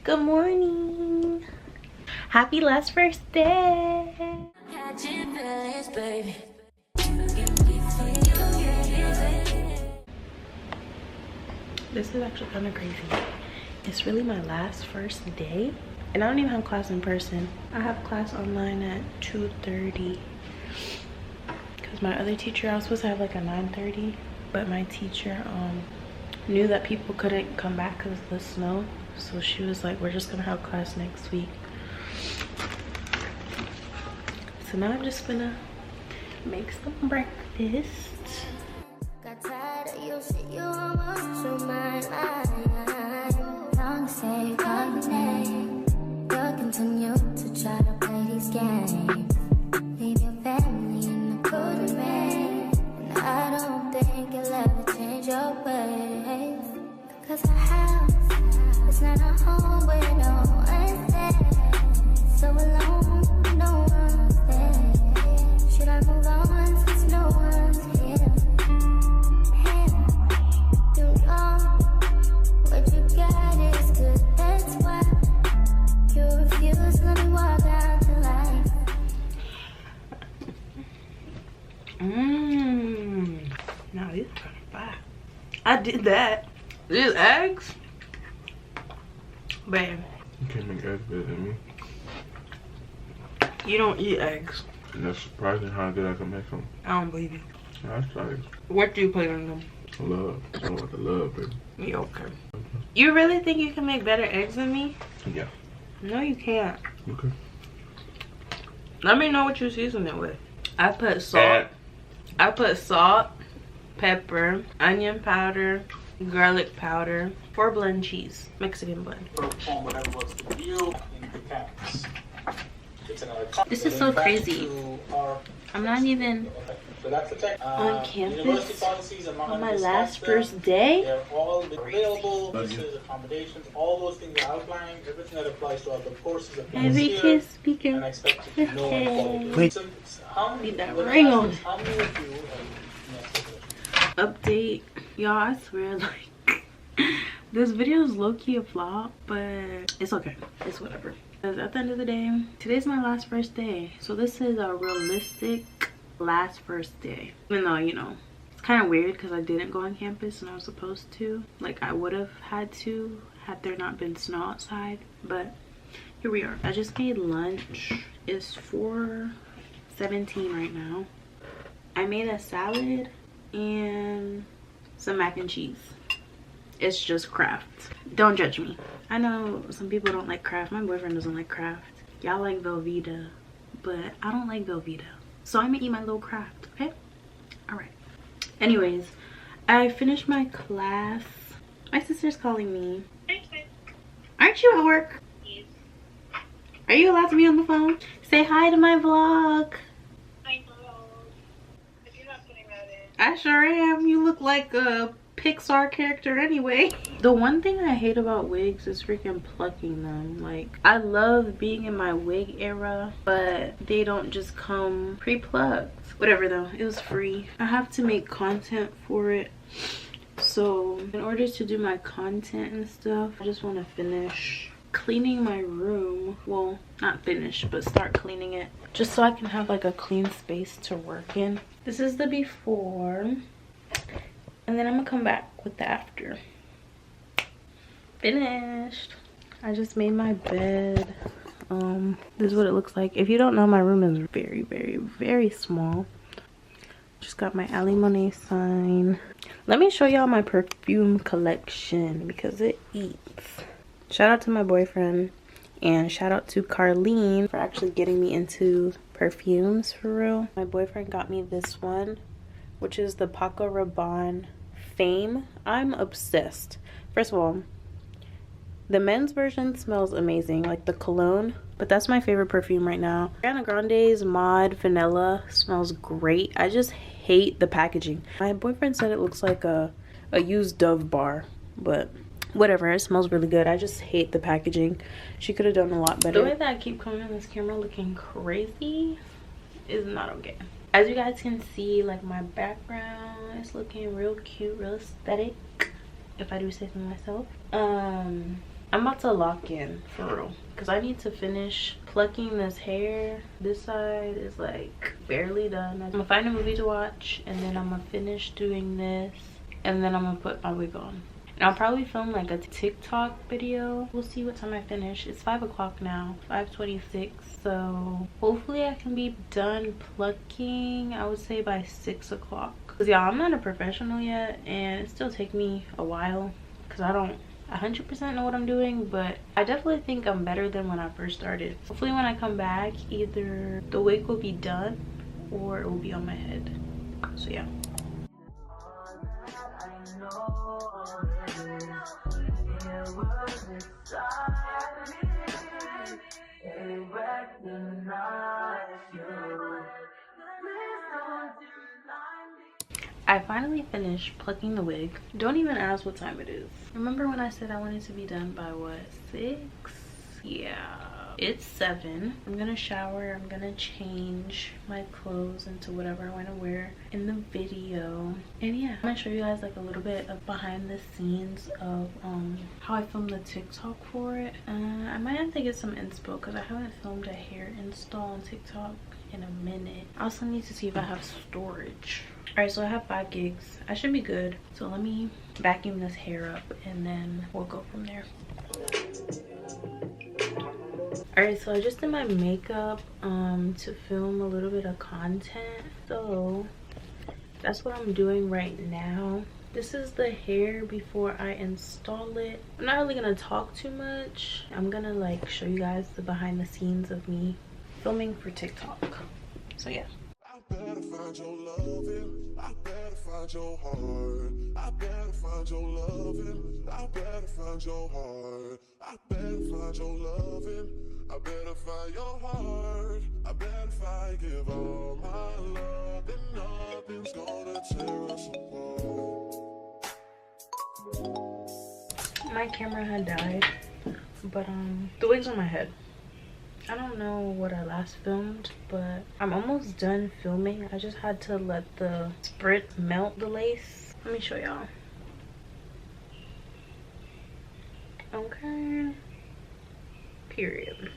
Good morning. Happy last first day. This is actually kind of crazy. It's really my last first day, and I don't even have class in person. I have class online at 2:30 because my other teacher, I was supposed to have like a 9:30, but my teacher knew that people couldn't come back because of the snow, so she was like, we're just gonna have class next week. So now I'm just gonna make some breakfast. Got tired of your shit, you almost took my life. Don't say your name. You'll continue to try to play these games. Leave your family in the cold rain. And I don't think you'll ever change your ways. Cause our house is not a home where no one's there. So alone, no one's there. Should I move on since no one's here? What you got is good, that's why you refuse to let me walk out to life. Now these are kind of fire. I did that. These eggs, babe. You can't make eggs better than me. You don't eat eggs. And that's surprising how good I can make them. I don't believe you. That's right. What do you put in them? Love. I want the love, baby. Yeah, okay. You really think you can make better eggs than me? Yeah. No, you can't. Okay. Let me know what you season it with. I put salt. I put salt, pepper, onion powder, garlic powder, 4 blend cheese, Mexican blend. This is so crazy. I'm not even on campus on my last first day. They're all available, accommodations, all those things are outlined, everything that applies to other courses. Every kiss speaker. And I expect you to know and Wait. Need that ring on. How many of you Update, y'all, I swear, like, this video is low-key a flop, but it's okay. It's whatever. Because at the end of the day, today's my last first day. So this is a realistic last first day. Even though, you know, it's kind of weird because I didn't go on campus and I was supposed to. Like, I would have had to had there not been snow outside. But here we are. I just made lunch. It's 4:17 right now. I made a salad and some mac and cheese. It's just Kraft. Don't judge me. I know some people don't like Kraft. My boyfriend doesn't like Kraft. Y'all like Velveeta, but I don't like Velveeta. So I'm gonna eat my little Kraft, okay? All right. Anyways, I finished my class. My sister's calling me. Aren't you at work? Yes. Are you allowed to be on the phone? Say hi to my vlog. I know. But you're not putting that in. I sure am. You look like a Pixar character anyway. The one thing I hate about wigs is freaking plucking them. Like, I love being in my wig era, but they don't just come pre-plucked. Whatever though, it was free. I have to make content for it. So in order to do my content and stuff, I just want to finish cleaning my room. Well, not finish, but start cleaning it, just so I can have like a clean space to work in. This is the before. And then I'm gonna come back with the after. Finished. I just made my bed. This is what it looks like. If you don't know, my room is very, very, very small. Just got my 𝐒𝐨𝐢𝐬𝐢 sign. Let me show y'all my perfume collection because it eats. Shout out to my boyfriend and shout out to Carlene for actually getting me into perfumes for real. My boyfriend got me this one, which is the Paco Rabanne Fame. I'm obsessed. First of all, the men's version smells amazing, like the cologne, but that's my favorite perfume right now. Ariana Grande's Mod Vanilla smells great. I just hate the packaging. My boyfriend said it looks like a used Dove bar, but whatever, it smells really good. I just hate the packaging. She could have done a lot better. The way that I keep coming on this camera looking crazy is not okay. As you guys can see, like, my background is looking real cute, real aesthetic. if I do say so myself. I'm about to lock in for real because I need to finish plucking this hair. This side is like barely done. I'm gonna find a movie to watch and then I'm gonna finish doing this and then I'm gonna put my wig on. And I'll probably film like a TikTok video. We'll see what time I finish. It's 5 o'clock now, 5:26. So hopefully I can be done plucking, I would say by 6 o'clock. Cause y'all, I'm not a professional yet and it still take me a while because I don't 100% know what I'm doing, but I definitely think I'm better than when I first started. Hopefully when I come back, either the wig will be done or it will be on my head. So yeah. I finally finished plucking the wig. Don't even ask what time it is. Remember when I said I wanted to be done by what, 6? Yeah, it's 7. I'm gonna shower. I'm gonna change my clothes into whatever I want to wear in the video. And yeah, I'm gonna show you guys like a little bit of behind the scenes of how I filmed the TikTok for it. I might have to get some inspo because I haven't filmed a hair install on TikTok in a minute. I also need to see if I have storage. All right, so I have 5 gigs. I should be good. So let me vacuum this hair up and then we'll go from there. All right, so I just did my makeup to film a little bit of content. So that's what I'm doing right now. This is the hair before I install it. I'm not really gonna talk too much. I'm gonna like show you guys the behind the scenes of me filming for TikTok. So yeah. I better find your loving, I better find your heart, I better find your loving, I better find your heart, I better find your loving, I better find your heart, I bet if I give all my love, then nothing's gonna tear us apart. My camera had died, but the wig's on my head. I don't know what I last filmed, but I'm almost done filming. I just had to let the spritz melt the lace. Let me show y'all. Okay. Period.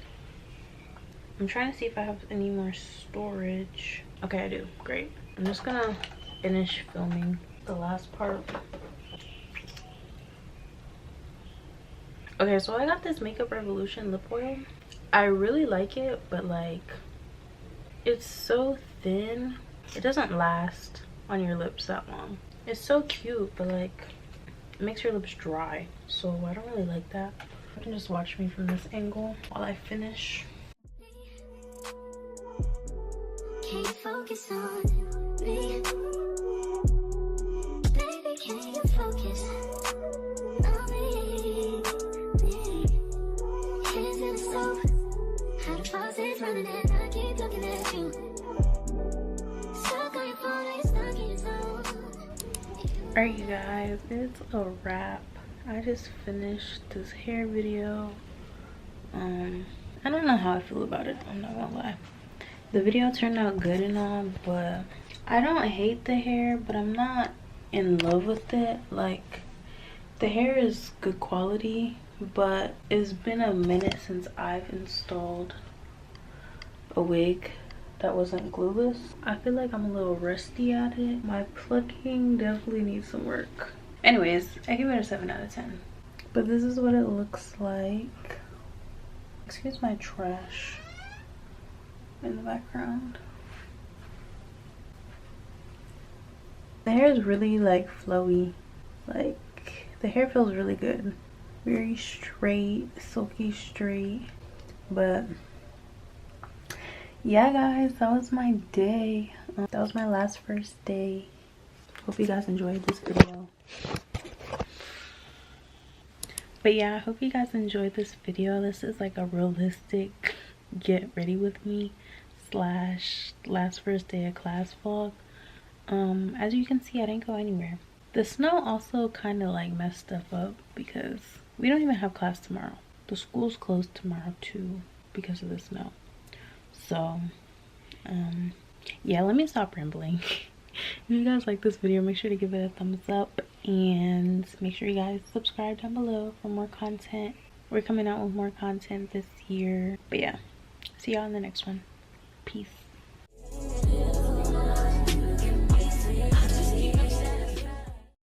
I'm trying to see if I have any more storage. Okay, I do. Great. I'm just gonna finish filming the last part. Okay, so I got this Makeup Revolution lip oil. I really like it, but like it's so thin, it doesn't last on your lips that long. It's so cute, but like it makes your lips dry, so I don't really like that. You can just watch me from this angle while I finish. Can you focus on me? Baby, can you focus on me? Hands in the stove. How the faucet's running and I keep looking at you. Stuck on your phone, stuck in your zone. Alright you guys, it's a wrap. I just finished this hair video. I don't know how I feel about it, I'm not gonna lie. The video turned out good and all, but I don't hate the hair, but I'm not in love with it. Like, the hair is good quality, but it's been a minute since I've installed a wig that wasn't glueless. I feel like I'm a little rusty at it. My plucking definitely needs some work. Anyways, I give it a 7 out of 10. But this is what it looks like. Excuse my trash in the background. The hair is really like flowy. Like, the hair feels really good. Very straight, silky straight. But yeah guys, that was my day. That was my last first day. Hope you guys enjoyed this video. But yeah, I hope you guys enjoyed this video. This is like a realistic get ready with me / last first day of class vlog. As you can see, I didn't go anywhere. The snow also kind of like messed stuff up because we don't even have class tomorrow. The school's closed tomorrow too because of the snow. So yeah, let me stop rambling. If you guys like this video, make sure to give it a thumbs up and make sure you guys subscribe down below for more content. We're coming out with more content this year. But yeah, see y'all in the next one. Peace.